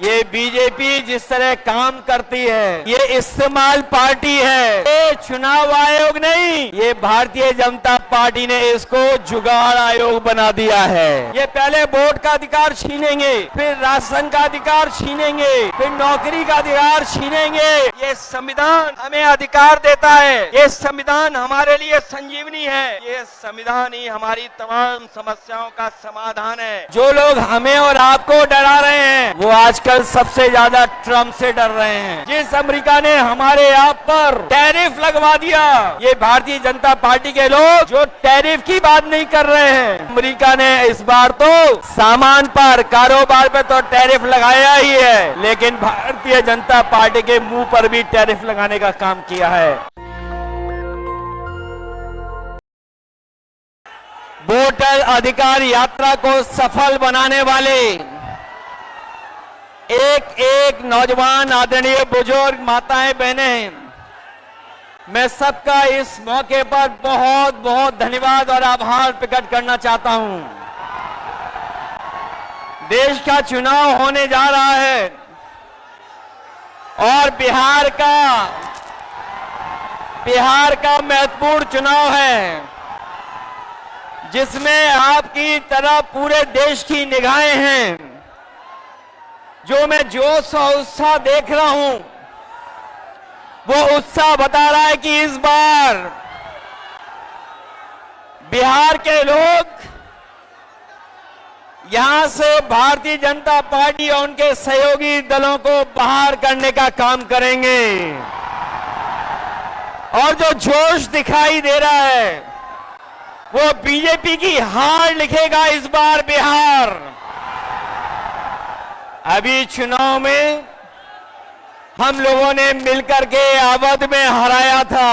ये बीजेपी जिस तरह काम करती है, ये इस्तेमाल पार्टी है, ये चुनाव आयोग नहीं, ये भारतीय जनता पार्टी ने इसको जुगाड़ आयोग बना दिया है। ये पहले वोट का अधिकार छीनेंगे, फिर राशन का अधिकार छीनेंगे, फिर नौकरी का अधिकार छीनेंगे। ये संविधान हमें अधिकार देता है, ये संविधान हमारे लिए संजीवनी है, ये संविधान ही हमारी तमाम समस्याओं का समाधान है। जो लोग हमें और आपको डरा रहे हैं, वो आजकल सबसे ज्यादा ट्रम्प से डर रहे हैं। जिस अमेरिका ने हमारे आप पर टैरिफ लगवा दिया, ये भारतीय जनता पार्टी के लोग जो टैरिफ की बात नहीं कर रहे हैं, अमेरिका ने इस बार तो सामान पर, कारोबार पर तो टैरिफ लगाया ही है, लेकिन भारतीय जनता पार्टी के मुंह पर भी टैरिफ लगाने का काम किया है। वोटर अधिकार यात्रा को सफल बनाने वाले एक एक नौजवान, आदरणीय बुजुर्ग, माताएं, बहनें, मैं सबका इस मौके पर बहुत बहुत धन्यवाद और आभार प्रकट करना चाहता हूं। देश का चुनाव होने जा रहा है और बिहार का महत्वपूर्ण चुनाव है, जिसमें आपकी तरह पूरे देश की निगाहें हैं। जो मैं जोश और उत्साह देख रहा हूं, वो उत्साह बता रहा है कि इस बार बिहार के लोग यहां से भारतीय जनता पार्टी और उनके सहयोगी दलों को बाहर करने का काम करेंगे। और जो जोश दिखाई दे रहा है, वो बीजेपी की हार लिखेगा इस बार बिहार। अभी चुनाव में हम लोगों ने मिलकर के अवध में हराया था,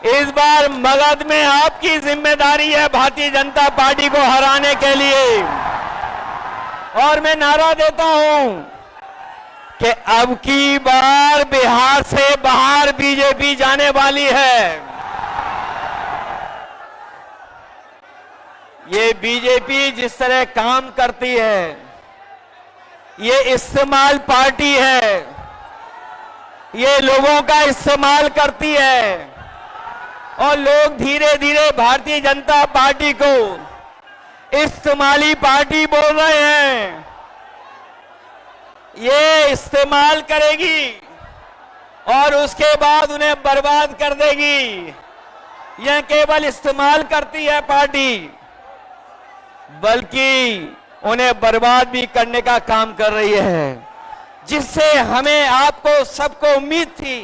इस बार मगध में आपकी जिम्मेदारी है भारतीय जनता पार्टी को हराने के लिए। और मैं नारा देता हूं कि अब की बार बिहार से बाहर बीजेपी जाने वाली है। ये बीजेपी जिस तरह काम करती है, ये इस्तेमाल पार्टी है, ये लोगों का इस्तेमाल करती है और लोग धीरे धीरे भारतीय जनता पार्टी को इस्तेमाली पार्टी बोल रहे हैं। ये इस्तेमाल करेगी और उसके बाद उन्हें बर्बाद कर देगी। यह केवल इस्तेमाल करती है पार्टी, बल्कि उन्हें बर्बाद भी करने का काम कर रही है, जिससे हमें, आपको, सबको उम्मीद थी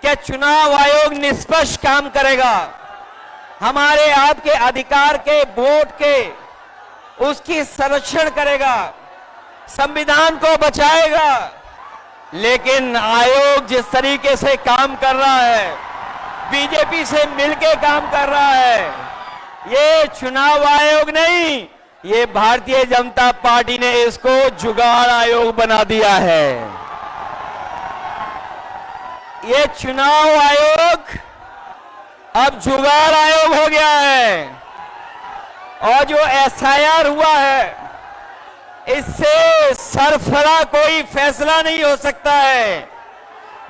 कि चुनाव आयोग निष्पक्ष काम करेगा, हमारे आपके अधिकार के, वोट के, उसकी संरक्षण करेगा, संविधान को बचाएगा। लेकिन आयोग जिस तरीके से काम कर रहा है, बीजेपी से मिलकर काम कर रहा है, ये चुनाव आयोग नहीं, ये भारतीय जनता पार्टी ने इसको जुगाड़ आयोग बना दिया है। ये चुनाव आयोग अब जुगाड़ आयोग हो गया है। और जो एसआईआर हुआ है, इससे सरफरा कोई फैसला नहीं हो सकता है।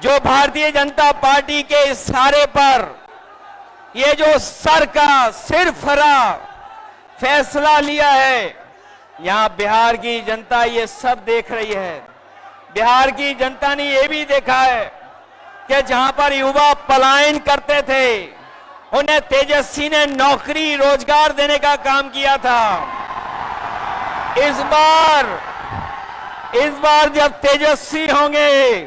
जो भारतीय जनता पार्टी के इशारे पर ये जो सिरफरा फैसला लिया है, यहां बिहार की जनता ये सब देख रही है। बिहार की जनता ने ये भी देखा है कि जहां पर युवा पलायन करते थे, उन्हें तेजस्वी ने नौकरी, रोजगार देने का काम किया था। इस बार जब तेजस्वी होंगे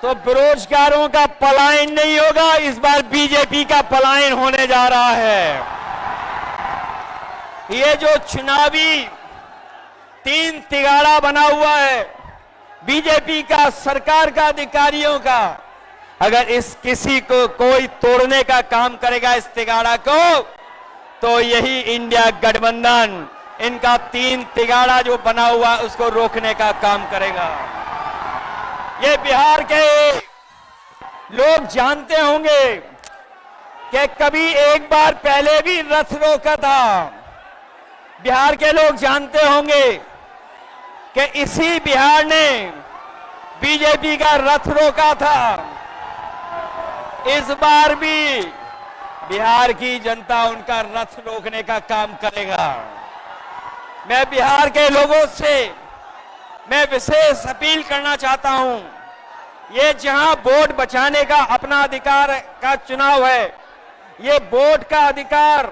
तो बेरोजगारों का पलायन नहीं होगा, इस बार बीजेपी का पलायन होने जा रहा है। ये जो चुनावी तीन तिगाड़ा बना हुआ है बीजेपी का, सरकार का, अधिकारियों का, अगर इस किसी को कोई तोड़ने का काम करेगा इस तिगाड़ा को, तो यही इंडिया गठबंधन इनका तीन तिगाड़ा जो बना हुआ उसको रोकने का काम करेगा। ये बिहार के लोग जानते होंगे कि कभी एक बार पहले भी रथ रोका था। बिहार के लोग जानते होंगे कि इसी बिहार ने बीजेपी का रथ रोका था। इस बार भी बिहार की जनता उनका रथ रोकने का काम करेगा। मैं बिहार के लोगों से मैं विशेष अपील करना चाहता हूं, ये जहां वोट बचाने का अपना अधिकार का चुनाव है, ये वोट का अधिकार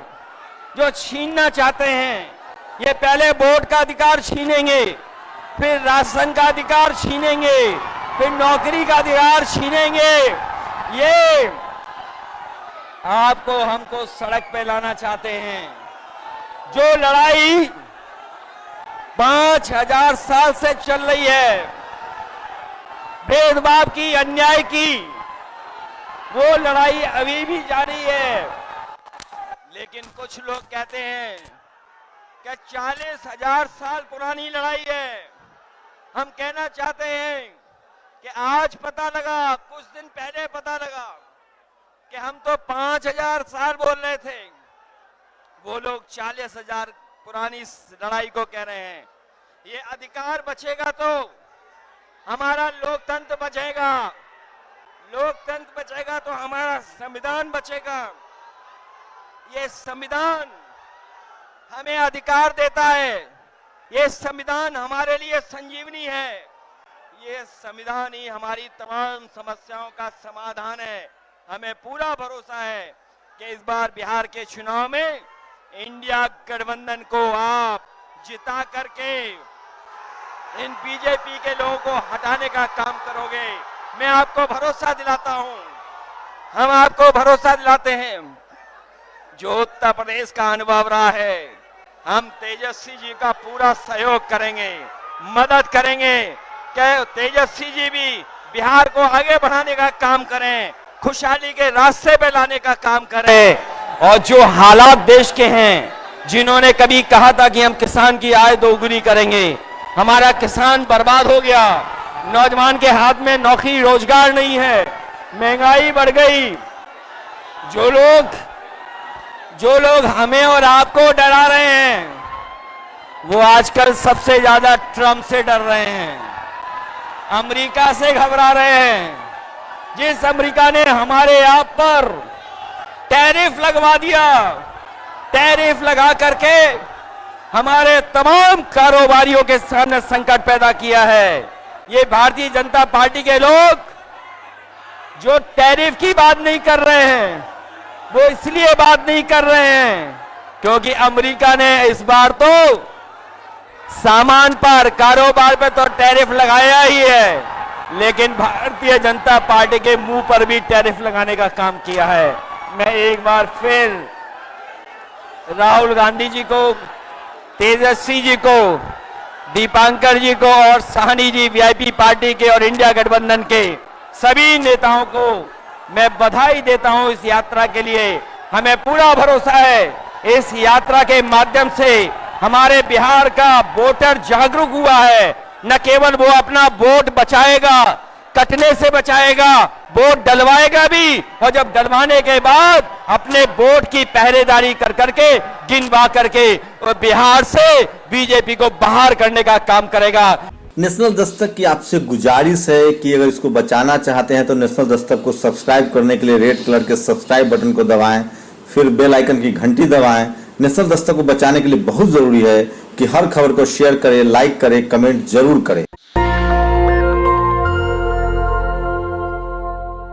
जो छीनना चाहते हैं, ये पहले वोट का अधिकार छीनेंगे, फिर राशन का अधिकार छीनेंगे, फिर नौकरी का अधिकार छीनेंगे। ये आपको हमको सड़क पे लाना चाहते हैं। जो लड़ाई 5000 साल से चल रही है, भेदभाव की, अन्याय की, वो लड़ाई अभी भी जारी है। लेकिन कुछ लोग कहते हैं कि 40,000 साल पुरानी लड़ाई है। हम कहना चाहते हैं कि आज पता लगा, कुछ दिन पहले पता लगा कि हम तो 5000 साल बोल रहे थे, वो लोग 40,000 पुरानी लड़ाई को कह रहे हैं। ये अधिकार बचेगा तो हमारा लोकतंत्र बचेगा, लोकतंत्र बचेगा तो हमारा संविधान बचेगा। ये संविधान हमें अधिकार देता है, ये संविधान हमारे लिए संजीवनी है, ये संविधान ही हमारी तमाम समस्याओं का समाधान है। हमें पूरा भरोसा है कि इस बार बिहार के चुनाव में इंडिया गठबंधन को आप जिता करके इन बीजेपी के लोगों को हटाने का काम करोगे। मैं आपको भरोसा दिलाता हूं, हम आपको भरोसा दिलाते हैं। जो उत्तर प्रदेश का अनुभव रहा है, हम तेजस्वी जी का पूरा सहयोग करेंगे, मदद करेंगे कि तेजस्वी जी भी बिहार को आगे बढ़ाने का काम करें, खुशहाली के रास्ते पे लाने का काम करें। और जो हालात देश के हैं, जिन्होंने कभी कहा था कि हम किसान की आय दोगुनी करेंगे, हमारा किसान बर्बाद हो गया, नौजवान के हाथ में नौकरी रोजगार नहीं है, महंगाई बढ़ गई। जो लोग हमें और आपको डरा रहे हैं, वो आजकल सबसे ज्यादा ट्रंप से डर रहे हैं, अमेरिका से घबरा रहे हैं। जिस अमेरिका ने हमारे आप पर टैरिफ लगवा दिया, टैरिफ लगा करके हमारे तमाम कारोबारियों के सामने संकट पैदा किया है। ये भारतीय जनता पार्टी के लोग जो टैरिफ की बात नहीं कर रहे हैं, वो इसलिए बात नहीं कर रहे हैं क्योंकि अमेरिका ने इस बार तो सामान पर, कारोबार पर तो टैरिफ लगाया ही है, लेकिन भारतीय जनता पार्टी के मुंह पर भी टैरिफ लगाने का काम किया है। मैं एक बार फिर राहुल गांधी जी को, तेजस्वी जी को, दीपांकर जी को और साहनी जी, वीआईपी पार्टी के और इंडिया गठबंधन के सभी नेताओं को मैं बधाई देता हूं इस यात्रा के लिए। हमें पूरा भरोसा है इस यात्रा के माध्यम से हमारे बिहार का वोटर जागरूक हुआ है। न केवल वो अपना वोट बचाएगा, कटने से बचाएगा, वोट डलवाएगा भी, और जब डलवाने के बाद अपने वोट की पहरेदारी कर करके, गिनवा करके वो बिहार से बीजेपी को बाहर करने का काम करेगा। नेशनल दस्तक की आपसे गुजारिश है कि अगर इसको बचाना चाहते हैं तो नेशनल दस्तक को सब्सक्राइब करने के लिए रेड कलर के सब्सक्राइब बटन को दबाएं, फिर बेल आइकन की घंटी दबाएं। नेशनल दस्तक को बचाने के लिए बहुत जरूरी है कि हर खबर को शेयर करें, लाइक करें, कमेंट जरूर करें।